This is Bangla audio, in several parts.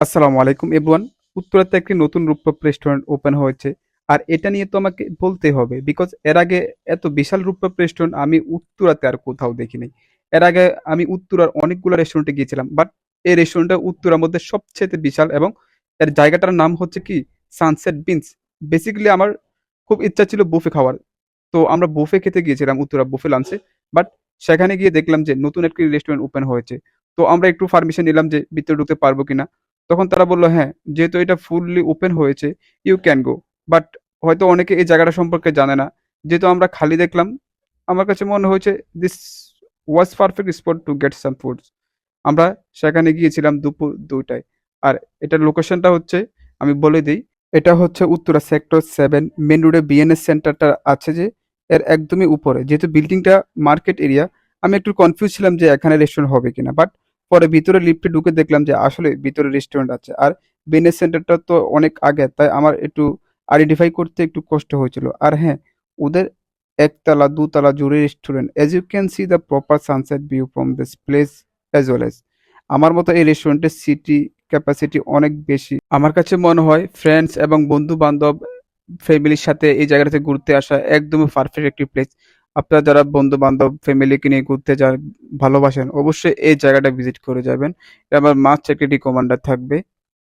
আসসালামু আলাইকুম এভরিওয়ান। উত্তরাতে একটি নতুন রূপক রেস্টুরেন্ট ওপেন হয়েছে। আর এটা নিয়ে তো আমাকে বলতেই হবে, বিকজ এর আগে এত বিশাল রূপক রেস্টুরেন্ট আমি উত্তরাতে আর কোথাও দেখিনি। এর আগে আমি উত্তরার অনেকগুলো রেস্টুরেন্টে গিয়েছিলাম, বাট এই রেস্টুরেন্টটা উত্তরার মধ্যে সবচেয়ে বিশাল, এবং এর জায়গাটার নাম হচ্ছে কি সানসেট বিনস। বেসিক্যালি আমার খুব ইচ্ছা ছিল বুফে খাওয়ার। তো আমরা বুফে খেতে গিয়েছিলাম উত্তরা বুফে লাঞ্চে। বাট সেখানে গিয়ে দেখলাম যে নতুন একটি রেস্টুরেন্ট ওপেন হয়েছে। তো আমরা একটু পারমিশন নিলাম যে ভিতরে ঢুকতে পারবো কিনা। তখন তারা বলল, হ্যাঁ, যেহেতু এটা ফুললি ওপেন হয়েছে, ইউ ক্যান গো। বাট হয়তো অনেকে এই জায়গাটা সম্পর্কে জানে না। যেহেতু আমরা খালি দেখলাম, আমার কাছে মনে হয়েছে this was perfect spot to get some foods. আমরা সেখানে গিয়েছিলাম দুপুর ২টায়। আর এটার লোকেশনটা হচ্ছে, আমি বলে দিই, এটা হচ্ছে উত্তরা সেক্টর 7 মেন রোডে বিএনএস সেন্টারটা আছে যে, এর একদমই উপরে। যেহেতু বিল্ডিংটা মার্কেট এরিয়া, আমি একটু কনফিউজ ছিলাম যে এখানে রেস্টুরেন্ট হবে কিনা। বাট পরে ভিতরে লিফটে ঢুকে দেখলাম যে আসলে ভিতরে রেস্টুরেন্ট আছে। আর বিএনএস সেন্টারটা তো অনেক আগে, তাই আমার একটু আইডেন্টিফাই করতে একটু কষ্ট হয়েছিল। আর হ্যাঁ, ওদের একতলা দুতলা জুড়ে restaurant, as you can see the proper sunset view from this place as well as. আমার মতো এই রেস্টুরেন্টের সিটি ক্যাপাসিটি অনেক বেশি। আমার কাছে মনে হয় ফ্রেন্ডস এবং বন্ধু বান্ধব ফ্যামিলির সাথে এই জায়গাটাতে ঘুরতে আসা একদমই পারফেক্ট একটি প্লেস। আপনারা যারা বন্ধু বান্ধব ফ্যামিলিকে নিয়ে ঘুরতে যান, ভালোবাসেন, অবশ্যই এই জায়গাটা ভিজিট করে যাবেন। এটা আমার মাস্ট একটা রিকমান্ডার থাকবে।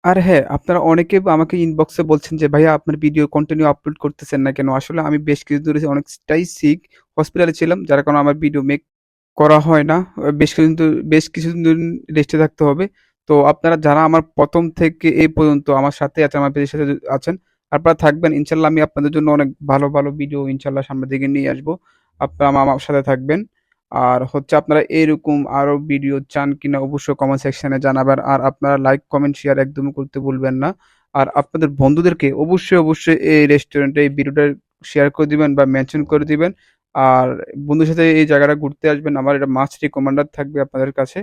আর হ্যাঁ, আপনারা অনেকে আমাকে ইনবক্সে বলছেন যে, "ভাইয়া আপনার ভিডিও কন্টিনিউ আপলোড করতেছেন না কেন?" আসলে আমি বেশ কিছুদিন ধরে অনেকটাই সিক, হসপিটালে ছিলাম। যার কারণে আমার ভিডিও মেক করা হয় না। বেশ কিছুদিন ধরে রেস্টে থাকতে হবে। তো আপনারা যারা আমার ১ম থেকে এই পর্যন্ত আমার সাথে আছেন, আমার পেজের সাথে আছেন, আপনারা থাকবেন। ইনশাআল্লাহ আমি আপনাদের জন্য অনেক ভালো, ভালো ভিডিও ইনশাআল্লাহ সামনের দিকে নিয়ে আসবো। আপনারা আমার সাথে থাকবেন। আর হচ্ছে আপনারা এরকম আরো ভিডিও চান কিনা অবশ্যই কমেন্ট সেকশনে জানাবেন। আর আপনারা লাইক, কমেন্ট, শেয়ার একদমই করতে ভুলবেন না। আর আপনাদের বন্ধুদেরকে অবশ্যই এই রেস্টুরেন্টে এই ভিডিওটা শেয়ার করে দিবেন বা মেনশন করে দিবেন। আর বন্ধুর সাথে এই জায়গাটা ঘুরতে আসবেন। আমার এটা মাস্ট রিকমান্ডার থাকবে আপনাদের কাছে।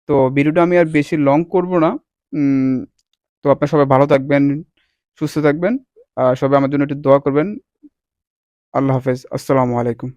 তো ভিডিওটা আমি আর বেশি লং করব না। উম তো আপনারা সবাই ভালো থাকবেন, সুস্থ থাকবেন। আর সবাই আমার জন্য একটু দোয়া করবেন। আল্লাহ হাফেজ। আসসালামু আলাইকুম।